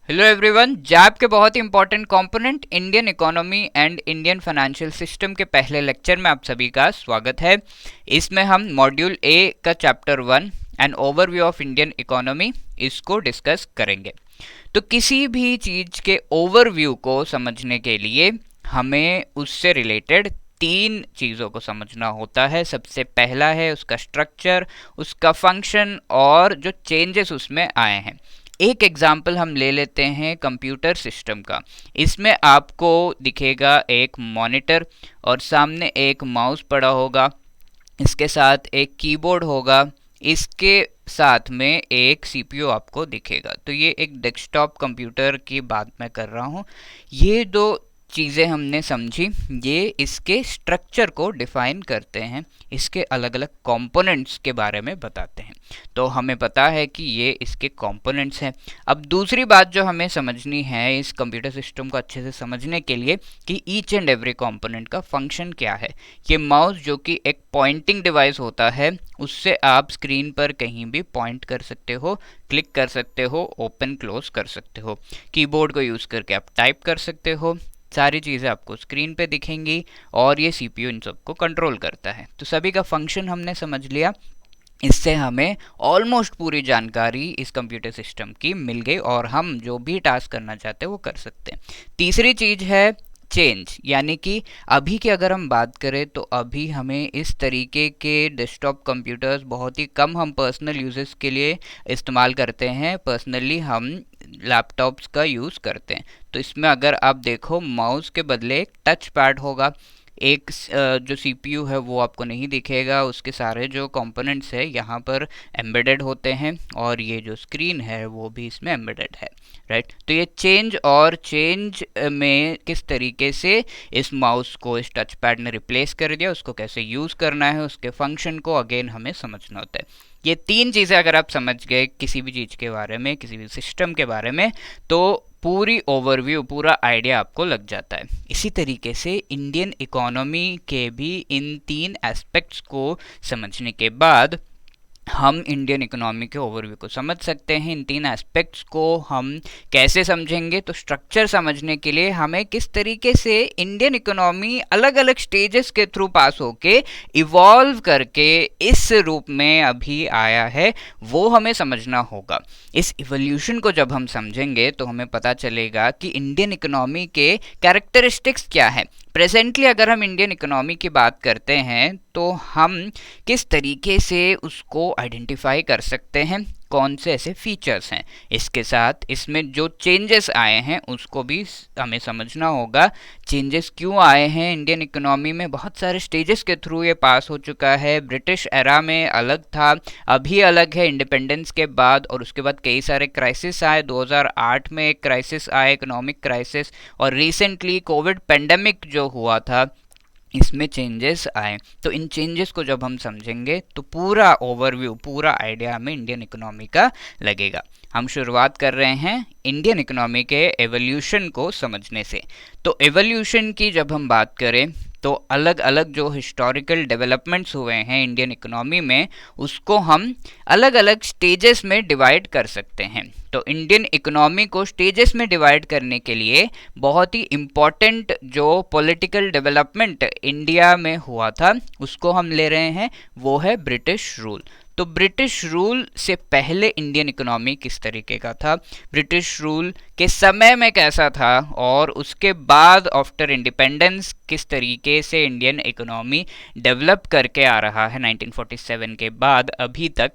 Hello everyone. जैप के बहुत ही important component Indian economy and Indian financial system के पहले लेक्चर में आप सभी का स्वागत है। इसमें हम मॉड्यूल ए का chapter 1 an overview of Indian economy इसको डिस्कस करेंगे। तो किसी भी चीज के ओवरव्यू को समझने के लिए हमें उससे रिलेटेड तीन चीज़ों को समझना होता है। सबसे पहला है उसका स्ट्रक्चर, उसका फंक्शन और जो चेंजेस उसमें आए हैं। एक एग्जाम्पल हम ले लेते हैं कंप्यूटर सिस्टम का। इसमें आपको दिखेगा एक मॉनिटर और सामने एक माउस पड़ा होगा, इसके साथ एक कीबोर्ड होगा, इसके साथ में एक सीपीयू आपको दिखेगा। तो ये एक डेस्कटॉप कंप्यूटर की बात मैं कर रहा हूँ। ये दो चीज़ें हमने समझी, ये इसके स्ट्रक्चर को डिफाइन करते हैं, इसके अलग अलग कंपोनेंट्स के बारे में बताते हैं। तो हमें पता है कि ये इसके कंपोनेंट्स हैं। अब दूसरी बात जो हमें समझनी है इस कंप्यूटर सिस्टम को अच्छे से समझने के लिए कि ईच एंड एवरी कंपोनेंट का फंक्शन क्या है। ये माउस जो कि एक पॉइंटिंग डिवाइस होता है, उससे आप स्क्रीन पर कहीं भी पॉइंट कर सकते हो, क्लिक कर सकते हो, ओपन क्लोज कर सकते हो। कीबोर्ड को यूज़ करके आप टाइप कर सकते हो, सारी चीज़ें आपको स्क्रीन पे दिखेंगी और ये सीपीयू इन सबको कंट्रोल करता है। तो सभी का फंक्शन हमने समझ लिया। इससे हमें ऑलमोस्ट पूरी जानकारी इस कंप्यूटर सिस्टम की मिल गई और हम जो भी टास्क करना चाहते हैं वो कर सकते हैं। तीसरी चीज़ है चेंज, यानी कि अभी की अगर हम बात करें तो अभी हमें इस तरीके के डेस्कटॉप कंप्यूटर्स बहुत ही कम हम पर्सनल यूजेस के लिए इस्तेमाल करते हैं। पर्सनली हम लैपटॉप्स का यूज़ करते हैं। तो इसमें अगर आप देखो माउस के बदले एक टच पैड होगा, एक जो सीपीयू है वो आपको नहीं दिखेगा, उसके सारे जो कंपोनेंट्स है यहाँ पर एम्बेडेड होते हैं और ये जो स्क्रीन है वो भी इसमें एम्बेडेड है, राइट। तो ये चेंज में किस तरीके से इस माउस को इस टच पैड ने रिप्लेस कर दिया, उसको कैसे यूज़ करना है, उसके फंक्शन को अगेन हमें समझना होता है। ये तीन चीज़ें अगर आप समझ गए किसी भी चीज़ के बारे में, किसी भी सिस्टम के बारे में, तो पूरी ओवरव्यू, पूरा आइडिया आपको लग जाता है। इसी तरीके से इंडियन इकोनॉमी के भी इन तीन एस्पेक्ट्स को समझने के बाद हम इंडियन इकोनॉमी के ओवरव्यू को समझ सकते हैं। इन तीन एस्पेक्ट्स को हम कैसे समझेंगे, तो स्ट्रक्चर समझने के लिए हमें किस तरीके से इंडियन इकोनॉमी अलग अलग स्टेजेस के थ्रू पास होके इवॉल्व करके इस रूप में अभी आया है, वो हमें समझना होगा। इस इवोल्यूशन को जब हम समझेंगे तो हमें पता चलेगा कि इंडियन इकोनॉमी के कैरेक्टरिस्टिक्स क्या है। प्रेजेंटली अगर हम इंडियन इकोनॉमी की बात करते हैं तो हम किस तरीके से उसको आइडेंटिफाई कर सकते हैं, कौन से ऐसे फीचर्स हैं। इसके साथ इसमें जो चेंजेस आए हैं उसको भी हमें समझना होगा। चेंजेस क्यों आए हैं इंडियन इकोनॉमी में, बहुत सारे स्टेजेस के थ्रू ये पास हो चुका है। ब्रिटिश एरा में अलग था, अभी अलग है इंडिपेंडेंस के बाद, और उसके बाद कई सारे क्राइसिस आए। 2008 में एक क्राइसिस आया, इकोनॉमिक क्राइसिस, और रिसेंटली कोविड पेंडेमिक जो हुआ था इसमें चेंजेस आए। तो इन चेंजेस को जब हम समझेंगे तो पूरा ओवरव्यू, पूरा आइडिया हमें इंडियन इकोनॉमी का लगेगा। हम शुरुआत कर रहे हैं इंडियन इकोनॉमी के एवोल्यूशन को समझने से। तो एवोल्यूशन की जब हम बात करें तो अलग अलग जो हिस्टोरिकल डेवलपमेंट्स हुए हैं इंडियन इकोनॉमी में, उसको हम अलग अलग स्टेजेस में डिवाइड कर सकते हैं। तो इंडियन इकोनॉमी को स्टेजेस में डिवाइड करने के लिए बहुत ही इम्पॉर्टेंट जो पॉलिटिकल डेवलपमेंट इंडिया में हुआ था उसको हम ले रहे हैं, वो है ब्रिटिश रूल। तो ब्रिटिश रूल से पहले इंडियन इकोनॉमी किस तरीके का था, ब्रिटिश रूल के समय में कैसा था, और उसके बाद आफ्टर इंडिपेंडेंस किस तरीके से इंडियन इकोनॉमी डेवलप करके आ रहा है 1947 के बाद अभी तक,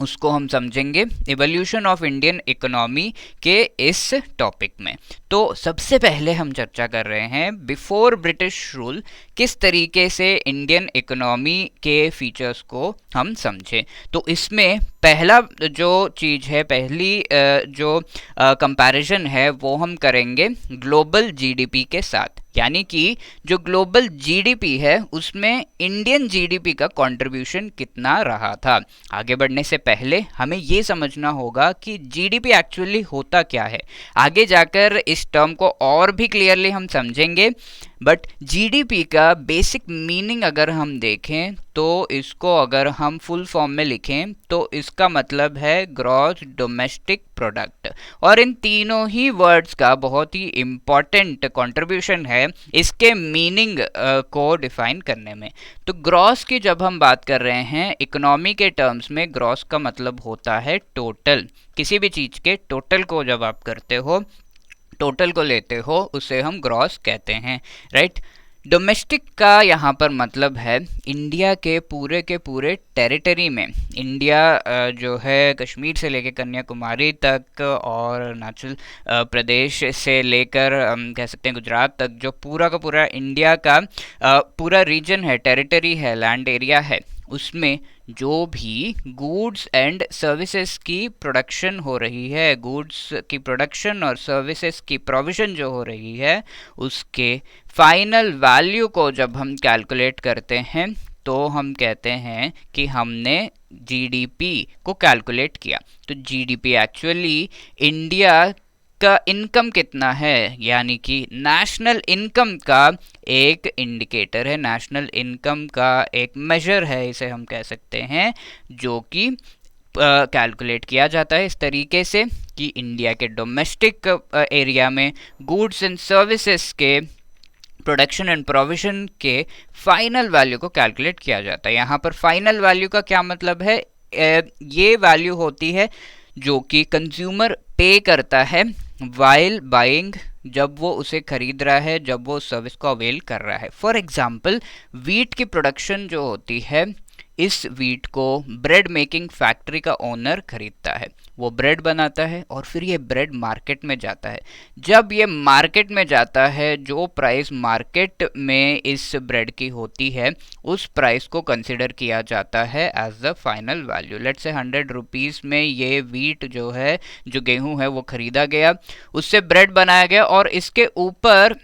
उसको हम समझेंगे एवोल्यूशन ऑफ इंडियन इकोनॉमी के इस टॉपिक में। तो सबसे पहले हम चर्चा कर रहे हैं बिफोर ब्रिटिश रूल किस तरीके से इंडियन इकोनॉमी के फीचर्स को हम समझें। तो इसमें पहला जो चीज़ है, पहली जो कंपैरिजन है वो हम करेंगे ग्लोबल जीडीपी के साथ। यानी कि जो ग्लोबल जीडीपी है उसमें इंडियन जीडीपी का कंट्रीब्यूशन कितना रहा था। आगे बढ़ने से पहले हमें ये समझना होगा कि जीडीपी एक्चुअली होता क्या है। आगे जाकर इस टर्म को और भी क्लियरली हम समझेंगे। बट जीडीपी का बेसिक मीनिंग अगर हम देखें तो इसको अगर हम फुल फॉर्म में लिखें तो इसका मतलब है ग्रॉस डोमेस्टिक प्रोडक्ट। और इन तीनों ही वर्ड्स का बहुत ही इम्पॉर्टेंट कंट्रीब्यूशन है इसके मीनिंग को डिफाइन करने में। तो ग्रॉस की जब हम बात कर रहे हैं इकोनॉमी के टर्म्स में, ग्रॉस का मतलब होता है टोटल। किसी भी चीज के टोटल को जब आप करते हो, टोटल को लेते हो, उसे हम ग्रॉस कहते हैं, राइट। डोमेस्टिक का यहाँ पर मतलब है इंडिया के पूरे टेरिटरी में। इंडिया जो है कश्मीर से लेकर कन्याकुमारी तक और अरुणाचल प्रदेश से लेकर कह सकते हैं गुजरात तक, जो पूरा का पूरा इंडिया का पूरा रीजन है, टेरिटरी है, लैंड एरिया है, उसमें जो भी गुड्स एंड सर्विसेज की प्रोडक्शन हो रही है, गुड्स की प्रोडक्शन और सर्विसेज की प्रोविजन जो हो रही है, उसके फाइनल वैल्यू को जब हम कैलकुलेट करते हैं तो हम कहते हैं कि हमने जीडीपी को कैलकुलेट किया। तो जीडीपी एक्चुअली इंडिया का इनकम कितना है, यानी कि नेशनल इनकम का एक इंडिकेटर है, नेशनल इनकम का एक मेजर है, इसे हम कह सकते हैं, जो कि कैलकुलेट किया जाता है इस तरीके से कि इंडिया के डोमेस्टिक एरिया में गुड्स एंड सर्विसेज के प्रोडक्शन एंड प्रोविजन के फाइनल वैल्यू को कैलकुलेट किया जाता है। यहाँ पर फाइनल वैल्यू का क्या मतलब है, ये वैल्यू होती है जो कि कंज्यूमर पे करता है वाइल बाइंग, जब वो उसे खरीद रहा है, जब वो सर्विस को अवेल कर रहा है। फॉर एग्जाम्पल वीट की प्रोडक्शन जो होती है, इस वीट को ब्रेड मेकिंग फैक्ट्री का ओनर खरीदता है, वो ब्रेड बनाता है और फिर ये ब्रेड मार्केट में जाता है। जब ये मार्केट में जाता है, जो प्राइस मार्केट में इस ब्रेड की होती है, उस प्राइस को कंसिडर किया जाता है as the final value. Let's say 100 rupees में ये वीट जो है, जो गेहूं है, वो खरीदा गया, उससे ब्रेड बनाया गया और इसके ऊपर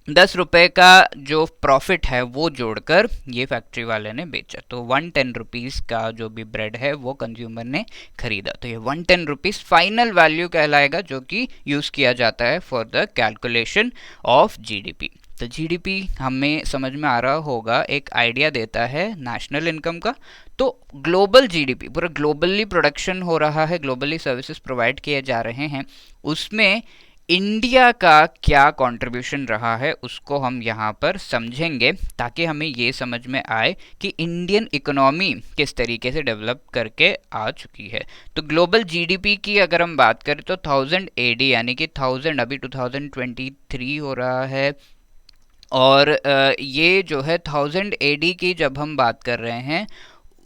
10 रुपए का जो प्रॉफिट है वो जोड़कर ये फैक्ट्री वाले ने बेचा। तो 110 रुपीज़ का जो भी ब्रेड है वो कंज्यूमर ने खरीदा। तो ये 110 रुपीज़ फाइनल वैल्यू कहलाएगा, जो कि यूज़ किया जाता है for the calculation of GDP. तो जीडीपी हमें समझ में आ रहा होगा, एक आइडिया देता है नेशनल इनकम का। तो ग्लोबल जीडीपी, पूरा ग्लोबली प्रोडक्शन हो रहा है, ग्लोबली सर्विसेज प्रोवाइड किए जा रहे हैं, उसमें इंडिया का क्या कंट्रीब्यूशन रहा है उसको हम यहाँ पर समझेंगे, ताकि हमें ये समझ में आए कि इंडियन इकोनॉमी किस तरीके से डेवलप करके आ चुकी है। तो ग्लोबल जीडीपी की अगर हम बात करें तो 1000 एडी, यानी कि 1000 अभी 2023 हो रहा है, और ये जो है 1000 एडी की जब हम बात कर रहे हैं,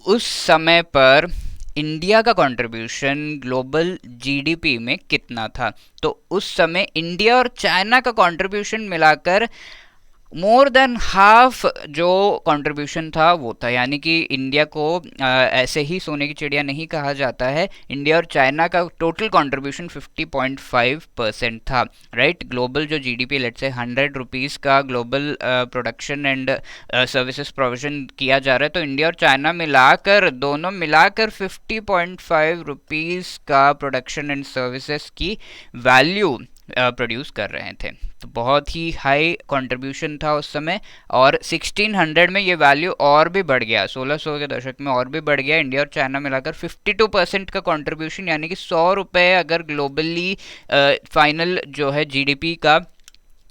उस समय पर इंडिया का कंट्रीब्यूशन ग्लोबल जीडीपी में कितना था। तो उस समय इंडिया और चाइना का कंट्रीब्यूशन मिलाकर मोर देन हाफ जो कंट्रीब्यूशन था वो था, यानी कि इंडिया को ऐसे ही सोने की चिड़िया नहीं कहा जाता है। इंडिया और चाइना का टोटल कंट्रीब्यूशन 50.5% था, राइट। ग्लोबल जो जीडीपी, लेट्स से 100 रुपीज़ का global production and services provision किया जा रहा है, तो इंडिया और चाइना मिलाकर, दोनों मिलाकर 50.5 रुपीज़ का प्रोडक्शन एंड सर्विसेज की वैल्यू प्रोड्यूस कर रहे थे। तो बहुत ही हाई कंट्रीब्यूशन था उस समय, और 1600 में ये वैल्यू और भी बढ़ गया, 1600 के दशक में और भी बढ़ गया। इंडिया और चाइना मिलाकर 52% का कंट्रीब्यूशन, यानी कि 100 रुपये अगर ग्लोबली फाइनल जो है जीडीपी का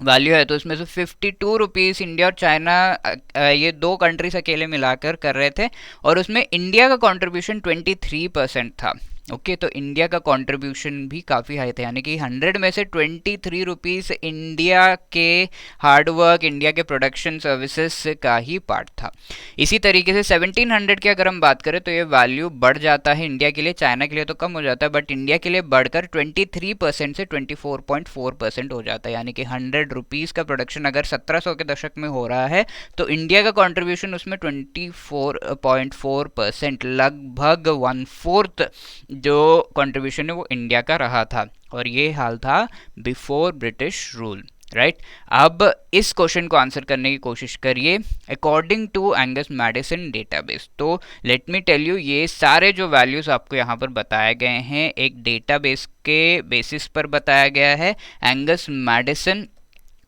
वैल्यू है, तो इसमें से 52 रुपीज़ इंडिया और चाइना ये दो कंट्रीज अकेले मिलाकर कर रहे थे, और उसमें इंडिया का कंट्रीब्यूशन 23% था। ओके, तो इंडिया का कंट्रीब्यूशन भी काफ़ी हाई था, यानी कि 100 में से 23 रुपीज़ इंडिया के हार्डवर्क, इंडिया के प्रोडक्शन सर्विसेज का ही पार्ट था। इसी तरीके से 1700 की अगर हम बात करें तो ये वैल्यू बढ़ जाता है इंडिया के लिए, चाइना के लिए तो कम हो जाता है, बट इंडिया के लिए बढ़कर 23% से 24.4% हो जाता है। यानी कि 100 रुपीज़ का प्रोडक्शन अगर 1700 के दशक में हो रहा है, तो इंडिया का कॉन्ट्रीब्यूशन उसमें 24.4%, लगभग 1/4 जो कंट्रीब्यूशन है वो इंडिया का रहा था। और ये हाल था बिफोर ब्रिटिश रूल, राइट। अब इस क्वेश्चन को आंसर करने की कोशिश करिए according to Angus Maddison database. तो लेट मी टेल यू, ये सारे जो वैल्यूज आपको यहाँ पर बताए गए हैं एक डेटाबेस के बेसिस पर बताया गया है। एंगस मैडिसन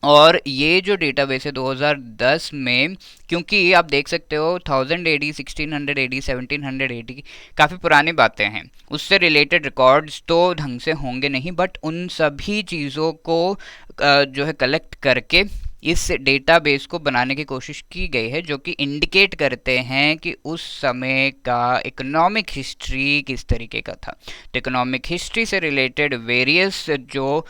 और ये जो डेटाबेस है 2010 में, क्योंकि आप देख सकते हो 1000 एडी, 1600 एडी, 1700 एडी काफ़ी पुरानी बातें हैं, उससे रिलेटेड रिकॉर्ड्स तो ढंग से होंगे नहीं, बट उन सभी चीज़ों को जो है कलेक्ट करके इस डेटाबेस को बनाने की कोशिश की गई है, जो कि इंडिकेट करते हैं कि उस समय का इकोनॉमिक हिस्ट्री किस तरीके का था। तो इकोनॉमिक हिस्ट्री से रिलेटेड वेरियस जो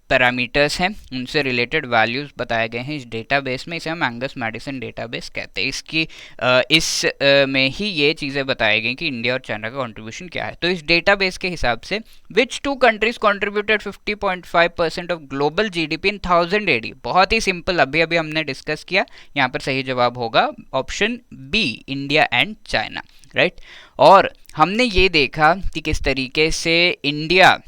पैरामीटर्स हैं, उनसे रिलेटेड वैल्यूज़ बताए गए हैं इस डेटाबेस में। इसे हम एंगस मैडिसन डेटाबेस कहते हैं। में ही ये चीज़ें बताई गई कि इंडिया और चाइना का कंट्रीब्यूशन क्या है। तो इस डेटाबेस के हिसाब से which two countries contributed 50.5% of global GDP in 1000 AD. बहुत ही सिंपल, अभी अभी हमने डिस्कस किया। यहाँ पर सही जवाब होगा option B, India and China, right. और हमने ये देखा कि किस तरीके से इंडिया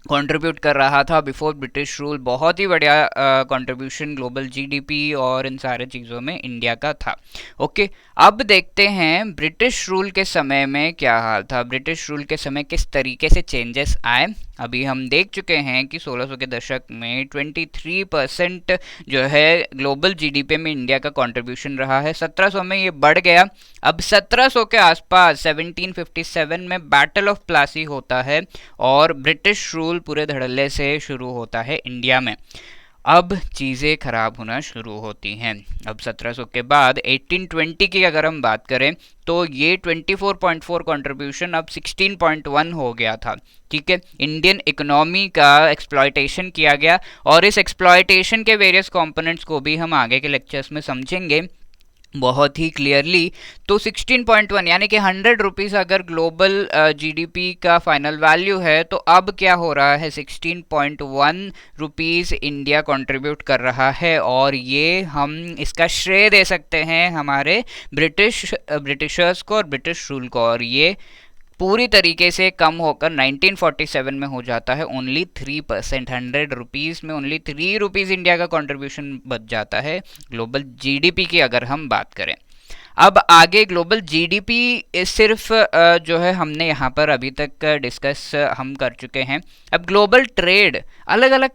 कंट्रीब्यूट कर रहा था बिफोर ब्रिटिश रूल। बहुत ही बढ़िया कंट्रीब्यूशन ग्लोबल जीडीपी और इन सारे चीज़ों में इंडिया का था। ओके, अब देखते हैं ब्रिटिश रूल के समय में क्या हाल था, ब्रिटिश रूल के समय किस तरीके से चेंजेस आए। अभी हम देख चुके हैं कि 1600 के दशक में 23% जो है ग्लोबल जीडीपी में इंडिया का कंट्रीब्यूशन रहा है। 1700 में ये बढ़ गया। अब 1700 के आसपास 1757 में बैटल ऑफ प्लासी होता है और ब्रिटिश रूल पूरे धड़ल्ले से शुरू होता है इंडिया में। अब चीज़ें खराब होना शुरू होती हैं। अब 1700 के बाद 1820 की अगर हम बात करें तो ये 24.4 कंट्रीब्यूशन अब 16.1 हो गया था। ठीक है, इंडियन इकोनॉमी का एक्सप्लॉयटेशन किया गया और इस एक्सप्लॉयटेशन के वेरियस कंपोनेंट्स को भी हम आगे के लेक्चर्स में समझेंगे बहुत ही क्लियरली। तो 16.1 यानी कि 100 रुपीज़ अगर ग्लोबल जीडीपी का फाइनल वैल्यू है, तो अब क्या हो रहा है, 16.1 रुपीज़ इंडिया कंट्रीब्यूट कर रहा है। और ये हम इसका श्रेय दे सकते हैं हमारे ब्रिटिशर्स को और ब्रिटिश रूल को। और ये पूरी तरीके से कम होकर 1947 में हो जाता है ओनली 3%। 100 रुपीज़ में ओनली 3 रुपीज़ इंडिया का कंट्रीब्यूशन बच जाता है ग्लोबल जीडीपी की अगर हम बात करें। अब आगे ग्लोबल जीडीपी सिर्फ जो है हमने यहाँ पर अभी तक डिस्कस हम कर चुके हैं। अब ग्लोबल ट्रेड, अलग अलग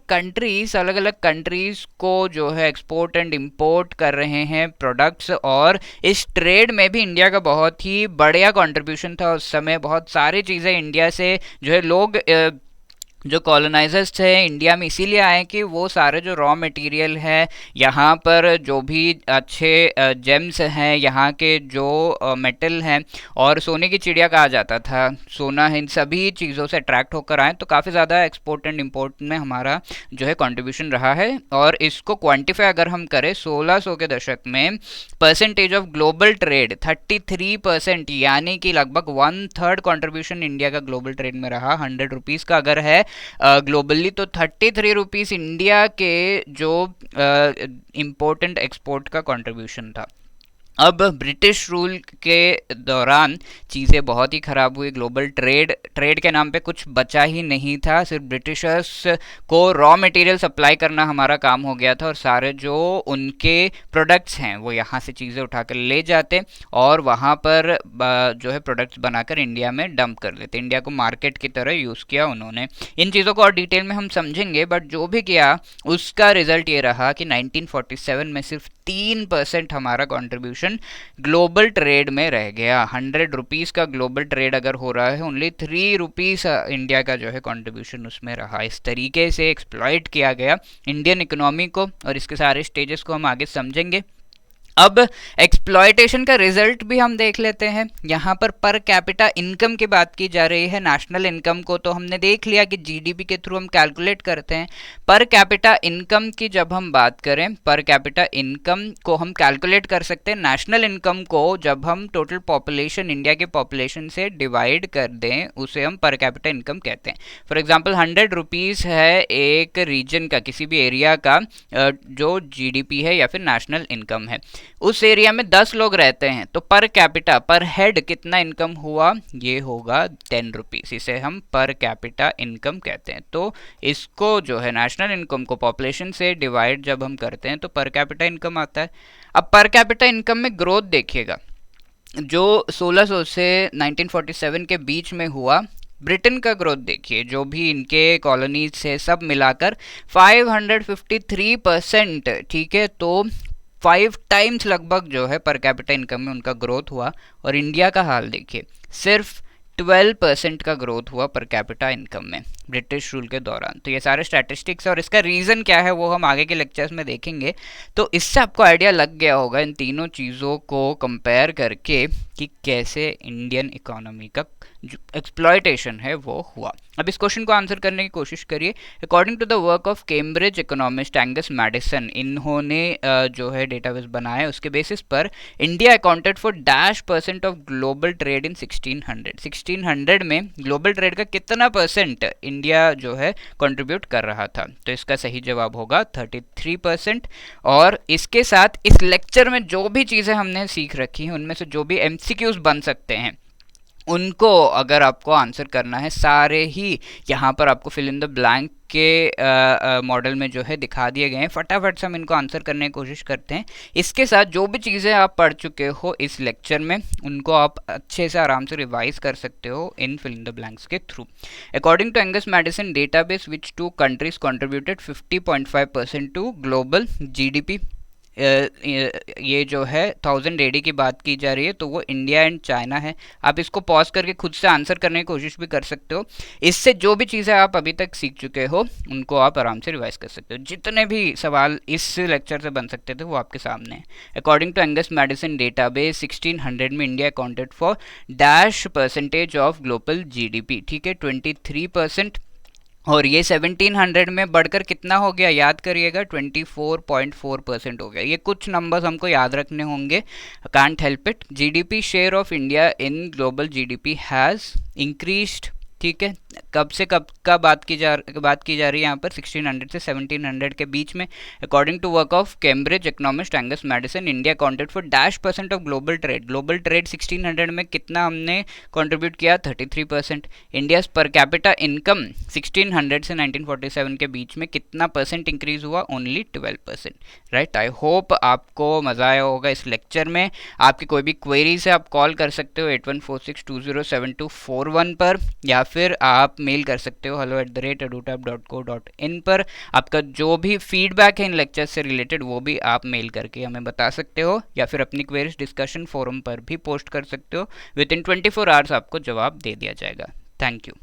कंट्रीज़ को जो है एक्सपोर्ट एंड इंपोर्ट कर रहे हैं प्रोडक्ट्स, और इस ट्रेड में भी इंडिया का बहुत ही बढ़िया कंट्रीब्यूशन था उस समय। बहुत सारी चीज़ें इंडिया से जो है लोग जो कॉलोनाइजर्स थे इंडिया में इसीलिए आए कि वो सारे जो रॉ मटेरियल है, यहाँ पर जो भी अच्छे जेम्स हैं, यहाँ के जो मेटल हैं, और सोने की चिड़िया कहा जाता था, सोना है, इन सभी चीज़ों से अट्रैक्ट होकर आए। तो काफ़ी ज़्यादा एक्सपोर्ट एंड इंपोर्ट में हमारा जो है कंट्रीब्यूशन रहा है। और इसको क्वान्टिफाई अगर हम करें 1600 के दशक में परसेंटेज ऑफ ग्लोबल ट्रेड 33%, यानी कि लगभग 1/3 कंट्रीब्यूशन इंडिया का ग्लोबल ट्रेड में रहा। 100 रुपीज़ का अगर है ग्लोबली तो 33 रुपीज़ इंडिया के जो इम्पोर्टेंट एक्सपोर्ट का कंट्रीब्यूशन था। अब ब्रिटिश रूल के दौरान चीज़ें बहुत ही ख़राब हुई। ग्लोबल ट्रेड के नाम पे कुछ बचा ही नहीं था। सिर्फ ब्रिटिशर्स को रॉ मटेरियल सप्लाई करना हमारा काम हो गया था, और सारे जो उनके प्रोडक्ट्स हैं वो यहाँ से चीज़ें उठाकर ले जाते और वहाँ पर जो है प्रोडक्ट्स बनाकर इंडिया में डंप कर लेते। इंडिया को मार्केट की तरह यूज़ किया उन्होंने। इन चीज़ों को और डिटेल में हम समझेंगे, बट जो भी किया उसका रिजल्ट ये रहा कि 1947 में सिर्फ 3% हमारा कंट्रीब्यूशन ग्लोबल ट्रेड में रह गया। 100 रुपीज़ का ग्लोबल ट्रेड अगर हो रहा है, ओनली 3 रुपीज़ इंडिया का जो है कंट्रीब्यूशन उसमें रहा। इस तरीके से एक्सप्लॉइट किया गया इंडियन इकोनॉमी को, और इसके सारे स्टेजेस को हम आगे समझेंगे। अब एक्सप्लॉयटेशन का रिजल्ट भी हम देख लेते हैं। यहाँ पर कैपिटा इनकम की बात की जा रही है। नेशनल इनकम को तो हमने देख लिया कि जीडीपी के थ्रू हम कैलकुलेट करते हैं। पर कैपिटा इनकम की जब हम बात करें, पर कैपिटा इनकम को हम कैलकुलेट कर सकते हैं नेशनल इनकम को जब हम टोटल पॉपुलेशन, इंडिया के पॉपुलेशन से डिवाइड कर दें, उसे हम पर कैपिटा इनकम कहते हैं। फॉर एग्जाम्पल 100 रुपीज़ है एक रीजन का, किसी भी एरिया का जो जीडीपी है या फिर नेशनल इनकम है। उस एरिया में 10 लोग रहते हैं, तो पर कैपिटा, पर हेड कितना इनकम हुआ, ये होगा 10 रुपीज़। इसे हम पर कैपिटा इनकम कहते हैं। तो इसको जो है नेशनल इनकम को पॉपुलेशन से डिवाइड जब हम करते हैं तो पर कैपिटा इनकम आता है। अब पर कैपिटा इनकम में ग्रोथ देखिएगा, जो 1600 से 1947 के बीच में हुआ, ब्रिटेन का ग्रोथ देखिए, जो भी इनके कॉलोनीज से सब मिलाकर 553%, ठीक है। तो 5 टाइम्स लगभग जो है पर कैपिटा इनकम में उनका ग्रोथ हुआ। और इंडिया का हाल देखिए, सिर्फ 12% का ग्रोथ हुआ पर कैपिटा इनकम में ब्रिटिश रूल के दौरान। तो ये सारे स्टैटिस्टिक्स है और इसका रीज़न क्या है वो हम आगे के लेक्चर्स में देखेंगे। तो इससे आपको आइडिया लग गया होगा इन तीनों चीज़ों को कंपेयर करके कि कैसे इंडियन इकोनॉमी का जो एक्सप्लॉयटेशन है वो हुआ। अब इस क्वेश्चन को आंसर करने की कोशिश करिए। According to the work of Cambridge economist Angus Maddison, इन्होंने जो है डेटाबेस बनाया, उसके बेसिस पर India accounted for -% of global trade in 1600 में ग्लोबल ट्रेड का कितना परसेंट इंडिया जो है कंट्रीब्यूट कर रहा था। तो इसका सही जवाब होगा 33%। और इसके साथ इस लेक्चर में जो भी चीज़ें हमने सीख रखी हैं उनमें से जो भी MCQs बन सकते हैं उनको अगर आपको आंसर करना है, सारे ही यहाँ पर आपको फिल इन द ब्लैंक के मॉडल में जो है दिखा दिए गए हैं। फटाफट से हम इनको आंसर करने की कोशिश करते हैं। इसके साथ जो भी चीज़ें आप पढ़ चुके हो इस लेक्चर में उनको आप अच्छे से आराम से रिवाइज कर सकते हो इन फिल इन द ब्लैंक्स के through. According to Angus Maddison database, which 2 countries contributed 50.5% to global GDP। ये जो है 1000 AD की बात की जा रही है, तो वो इंडिया एंड चाइना है। आप इसको पॉज करके खुद से आंसर करने की कोशिश भी कर सकते हो। इससे जो भी चीज़ें आप अभी तक सीख चुके हो उनको आप आराम से रिवाइज कर सकते हो। जितने भी सवाल इस लेक्चर से बन सकते थे वो आपके सामने हैं। According to Angus Maddison database, 1600 में India accounted for -% of global GDP, ठीक है, 23%। और ये 1700 में बढ़कर कितना हो गया, याद करिएगा, 24.4% हो गया। ये कुछ नंबर्स हमको याद रखने होंगे, can't help it. GDP share of India in global GDP has increased, ठीक है। कब से कब का बात की जा रही है यहाँ पर, 1600 से 1700 के बीच में। According to work of Cambridge economist Angus Maddison, India accounted for -% of global trade. Global trade 1600 में कितना हमने कंट्रीब्यूट किया, 33%। इंडिया पर कैपिटा इनकम 1600 से 1947 के बीच में कितना परसेंट इंक्रीज हुआ, ओनली 12%, राइट। आई होप आपको मज़ा आया होगा इस लेक्चर में। आपकी कोई भी क्वेरीज है आप कॉल कर सकते हो 8146207241 पर, या फिर आप मेल कर सकते हो hello@edutap.co.in पर। आपका जो भी फीडबैक है इन लेक्चर से रिलेटेड वो भी आप मेल करके हमें बता सकते हो, या फिर अपनी क्वेरीज डिस्कशन फोरम पर भी पोस्ट कर सकते हो। विद इन 24 आवर्स आपको जवाब दे दिया जाएगा। Thank you.